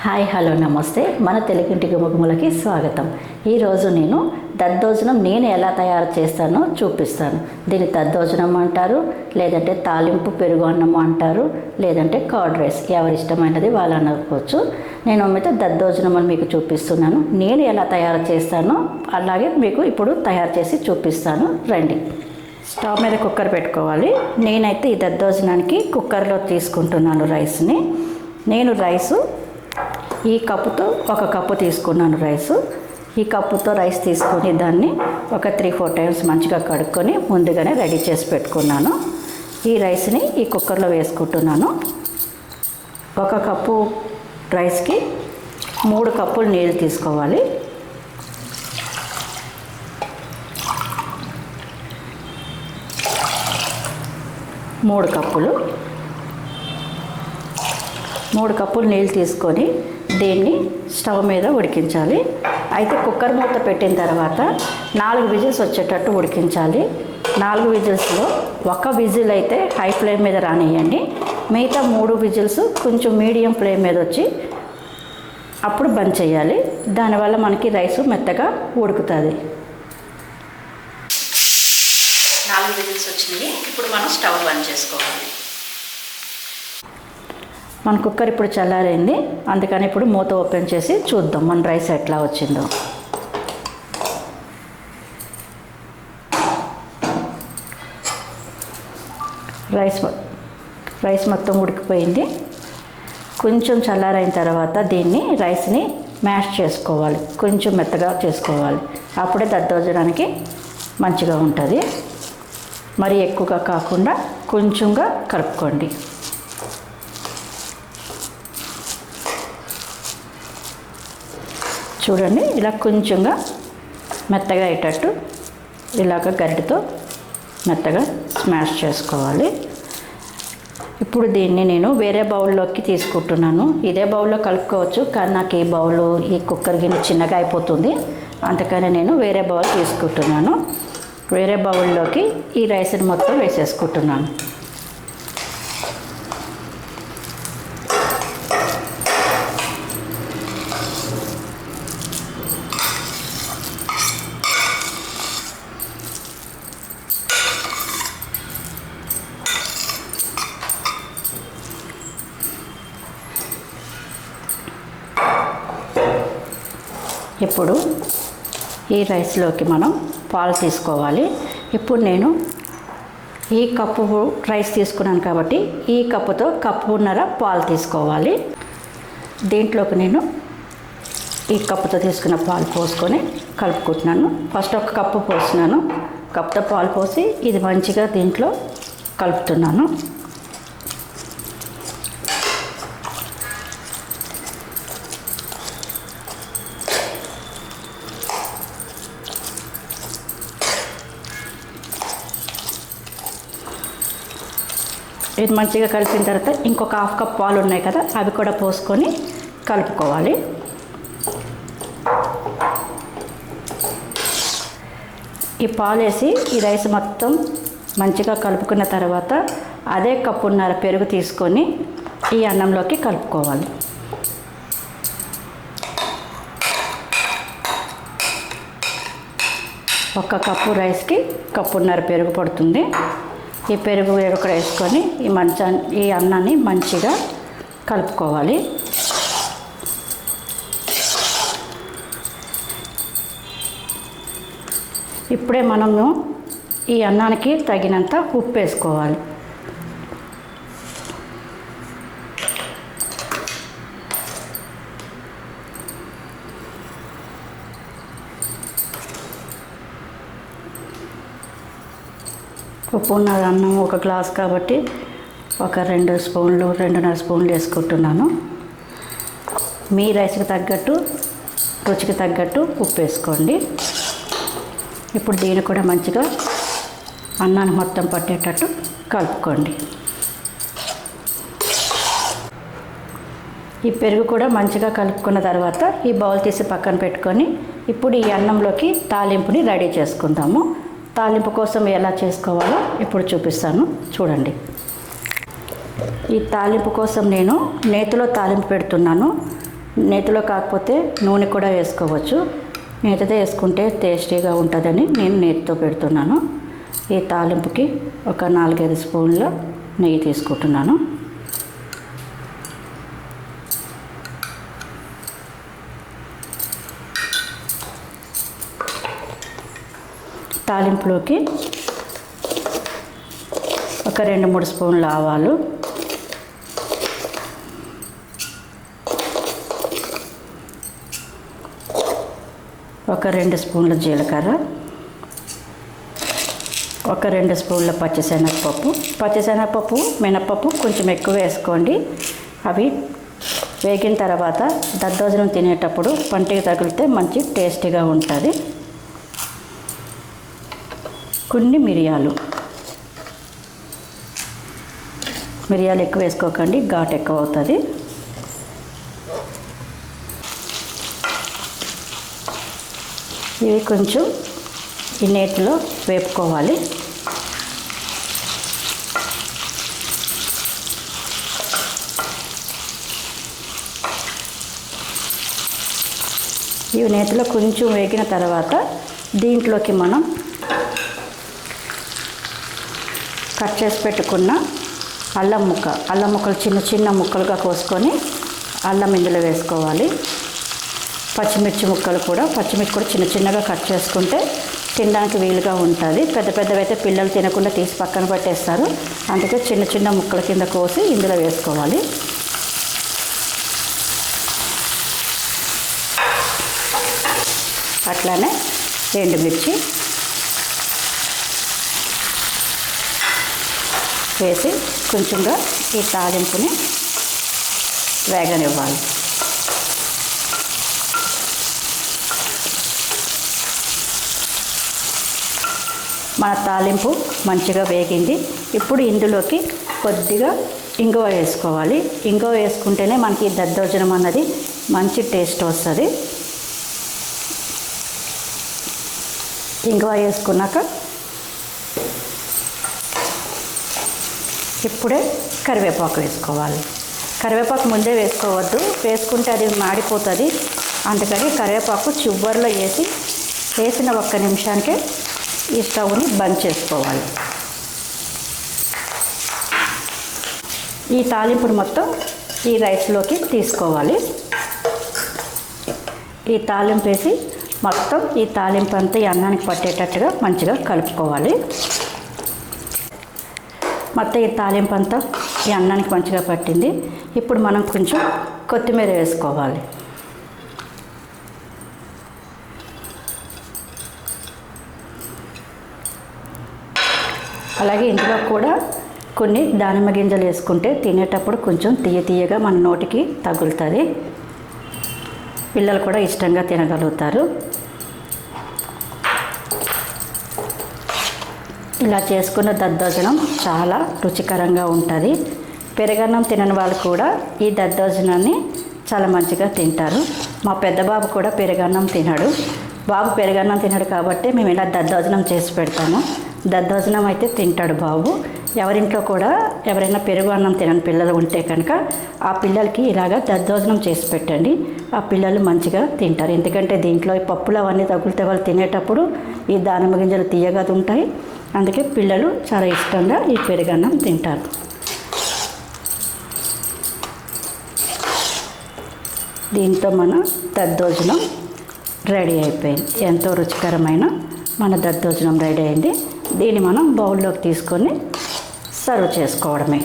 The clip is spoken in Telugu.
హాయ్ హలో నమస్తే మన తెలుగింటికి ముఖములకి స్వాగతం. ఈరోజు నేను దద్దోజనం ఎలా తయారు చేస్తానో చూపిస్తాను. దీన్ని దద్దోజనం అంటారు, లేదంటే తాలింపు పెరుగు అన్నం అంటారు, లేదంటే కర్డ్ రైస్, ఎవరి ఇష్టమైనది వాళ్ళు అనుకోవచ్చు. నేను అయితే దద్దోజనం అని మీకు చూపిస్తున్నాను. నేను ఎలా తయారు చేస్తానో అలాగే మీకు ఇప్పుడు తయారు చేసి చూపిస్తాను. రండి. స్టవ్ మీద కుక్కర్ పెట్టుకోవాలి. నేనైతే ఈ దద్దోజనానికి కుక్కర్లో తీసుకుంటున్నాను రైస్ని. నేను రైసు ఈ కప్పుతో 1 కప్పు తీసుకున్నాను రైసు. ఈ కప్పుతో రైస్ తీసుకొని దాన్ని ఒక 3-4 టైమ్స్ మంచిగా కడుక్కొని ముందుగానే రెడీ చేసి పెట్టుకున్నాను. ఈ రైస్ని ఈ కుక్కర్లో వేసుకుంటున్నాను. 1 కప్పు రైస్కి 3 కప్పులు నీళ్ళు తీసుకోవాలి. మూడు కప్పులు నీళ్ళు తీసుకొని దీన్ని స్టవ్ మీద ఉడికించాలి. అయితే కుక్కర్ మూత పెట్టిన తర్వాత 4 విజిల్స్ వచ్చేటట్టు ఉడికించాలి. 4 విజిల్స్లో 1 విజిల్ అయితే హై ఫ్లేమ్ మీద రానియండి. మిగతా 3 విజిల్స్ కొంచెం మీడియం ఫ్లేమ్ మీద వచ్చి అప్పుడు బంద్ చేయాలి. దానివల్ల మనకి రైసు మెత్తగా ఉడుకుతుంది. 4 విజిల్స్ వచ్చినాయి. ఇప్పుడు మనం స్టవ్ బంద్ చేసుకోవాలి. మన కుక్కర్ ఇప్పుడు చల్లారైంది, అందుకని ఇప్పుడు మూత ఓపెన్ చేసి చూద్దాం మన రైస్ ఎట్లా వచ్చిందో. రైస్ మొత్తం ఉడికిపోయింది. కొంచెం చల్లారైన తర్వాత రైస్ని మ్యాష్ చేసుకోవాలి, కొంచెం మెత్తగా చేసుకోవాలి. అప్పుడే దద్దోజనానికి మంచిగా ఉంటుంది. మరి ఎక్కువగా కాకుండా కొంచెంగా కలుపుకోండి. చూడండి, ఇలా కొంచెంగా మెత్తగా అయ్యేటట్టు ఇలాగ గరిటెతో మెత్తగా స్మాష్ చేసుకోవాలి. ఇప్పుడు దీన్ని నేను వేరే బౌల్లోకి తీసుకుంటున్నాను. ఇదే బౌల్లో కలుపుకోవచ్చు, కానీ నాకు ఈ కుక్కర్ గిన్నె చిన్నగా అయిపోతుంది. అందుకని నేను వేరే బౌల్ తీసుకుంటున్నాను. వేరే బౌల్లోకి ఈ రైస్ని మొత్తం వేసేసుకుంటున్నాను. ఇప్పుడు ఈ రైస్లోకి మనం పాలు తీసుకోవాలి. ఇప్పుడు నేను ఈ కప్పు రైస్ తీసుకున్నాను కాబట్టి ఈ కప్పుతో 1.5 కప్పు పాలు తీసుకోవాలి. దీంట్లోకి నేను ఈ కప్పుతో తీసుకున్న పాలు పోసుకొని కలుపుకుంటున్నాను. First 1 cup పోసినాను. కప్పుతో పాలు పోసి ఇది మంచిగా దీంట్లో కలుపుతున్నాను. ఇది మంచిగా కలిపిన తర్వాత ఇంకొక 1/2 కప్ పాలు ఉన్నాయి కదా, అవి కూడా పోసుకొని కలుపుకోవాలి. ఈ పాలు వేసి ఈ రైస్ మొత్తం మంచిగా కలుపుకున్న తర్వాత అదే 1.5 కప్పు పెరుగు తీసుకొని ఈ అన్నంలోకి కలుపుకోవాలి. ఒక కప్పు రైస్కి 1.5 కప్పు పెరుగు పడుతుంది. ఈ పెరుగు కూడా వేసుకొని ఈ అన్నాన్ని మంచిగా కలుపుకోవాలి. ఇప్పుడే మనము ఈ అన్నానికి తగినంత ఉప్పు వేసుకోవాలి. ఉప్పు ఉన్న అన్నం 1 గ్లాస్ కాబట్టి ఒక 2 స్పూన్లు 2.5 స్పూన్లు వేసుకుంటున్నాను. మీ రైస్కి తగ్గట్టు రుచికి తగ్గట్టు ఉప్పు వేసుకోండి. ఇప్పుడు దీన్ని కూడా మంచిగా అన్నాన్ని మొత్తం పట్టేటట్టు కలుపుకోండి. ఈ పెరుగు కూడా మంచిగా కలుపుకున్న తర్వాత ఈ బౌల్ తీసి పక్కన పెట్టుకొని ఇప్పుడు ఈ అన్నంలోకి తాలింపుని రెడీ చేసుకుందాము. తాలింపు కోసం ఎలా చేసుకోవాలో ఇప్పుడు చూపిస్తాను, చూడండి. ఈ తాలింపు కోసం నేను నేతిలో తాలింపు పెడుతున్నాను. నేతిలో కాకపోతే నూనె కూడా వేసుకోవచ్చు. నేతితో వేసుకుంటే టేస్టీగా ఉంటుందని నేను నేతితో పెడుతున్నాను. ఈ తాలింపుకి ఒక 4-5 స్పూన్ల నెయ్యి తీసుకుంటున్నాను. తాలింపులోకి ఒక 2-3 స్పూన్ల ఆవాలు, ఒక 2 స్పూన్ల జీలకర్ర, ఒక 2 స్పూన్ల పచ్చిశనగపప్పు, మినపప్పు కొంచెం ఎక్కువ వేసుకోండి. అవి వేగిన తర్వాత దద్దోజనం తినేటప్పుడు పంటికి తగిలితే మంచి టేస్టీగా ఉంటుంది. కొన్ని మిరియాలు ఎక్కువ వేసుకోకండి, ఘాటు ఎక్కువ అవుతుంది. ఇవి కొంచెం ఈ నేతిలో వేపుకోవాలి. ఇవి నేతిలో కొంచెం వేగిన తర్వాత దీంట్లోకి మనం కట్ చేసి పెట్టుకున్న అల్లం ముక్కలు చిన్న ముక్కలుగా కోసుకొని అల్లం ఇందులో వేసుకోవాలి. పచ్చిమిర్చి కూడా చిన్నగా కట్ చేసుకుంటే తినడానికి వీలుగా ఉంటుంది. పెద్దవి అయితే పిల్లలు తినకుండా తీసి పక్కన పెట్టేస్తారు. అందుకే చిన్న ముక్కల కింద కోసి ఇందులో వేసుకోవాలి. అట్లానే ఎండుమిర్చి వేసి కొంచెంగా ఈ తాలింపుని వేగనివ్వాలి. మన తాలింపు మంచిగా వేగింది. ఇప్పుడు ఇందులోకి కొద్దిగా ఇంగువ వేసుకోవాలి. ఇంగువ వేసుకుంటేనే మనకి దద్దోజనం అన్నది మంచి టేస్ట్ వస్తుంది. ఇంగువ వేసుకున్నాక ఇప్పుడే కరివేపాకు వేసుకోవాలి. కరివేపాకు ముందే వేసుకోవద్దు, వేసుకుంటే అది మాడిపోతుంది. అందుకని కరివేపాకు చివరిలో వేసిన 1 నిమిషానికే ఈ స్టవ్ని బంద్ చేసుకోవాలి. ఈ తాలింపుని మొత్తం ఈ రైస్లోకి తీసుకోవాలి. ఈ తాలింపు వేసి మొత్తం ఈ తాలింపు అంతా ఈ అన్నానికి పట్టేటట్టుగా మంచిగా కలుపుకోవాలి. మొత్తం ఈ తాలింపు అంతా ఈ అన్నానికి మంచిగా పట్టింది. ఇప్పుడు మనం కొంచెం కొత్తిమీర వేసుకోవాలి. అలాగే ఇందులో కూడా కొన్ని దానిమ్మ గింజలు వేసుకుంటే తినేటప్పుడు కొంచెం తీయగా మన నోటికి తగులుతుంది. పిల్లలు కూడా ఇష్టంగా తినగలుగుతారు. ఇలా చేసుకున్న దద్దోజనం చాలా రుచికరంగా ఉంటుంది. పెరుగన్నం తినని వాళ్ళు కూడా ఈ దద్దోజనాన్ని చాలా మంచిగా తింటారు. మా పెద్ద బాబు కూడా పెరుగన్నం తినడు. బాబు పెరుగన్నం తినడు కాబట్టి మేము ఇలా దద్దోజనం చేసి పెడతాము. దద్దోజనం అయితే తింటాడు బాబు. ఎవరింట్లో కూడా ఎవరైనా పెరుగు అన్నం తినని పిల్లలు ఉంటే కనుక ఆ పిల్లలకి ఇలాగా దద్దోజనం చేసి పెట్టండి. ఆ పిల్లలు మంచిగా తింటారు. ఎందుకంటే దీంట్లో ఈ పప్పులు అవన్నీ తగులితే వాళ్ళు తినేటప్పుడు ఈ దానిమ్మ గింజలు తీయగా ఉంటాయి. అందుకే పిల్లలు చాలా ఇష్టంగా ఈ పెరుగన్నం తింటారు. దీంతో మన దద్దోజనం రెడీ అయిపోయింది. ఎంతో రుచికరమైన మన దద్దోజనం రెడీ అయింది. దీన్ని మనం బౌల్లోకి తీసుకొని సర్వ్ చేసుకోవడమే.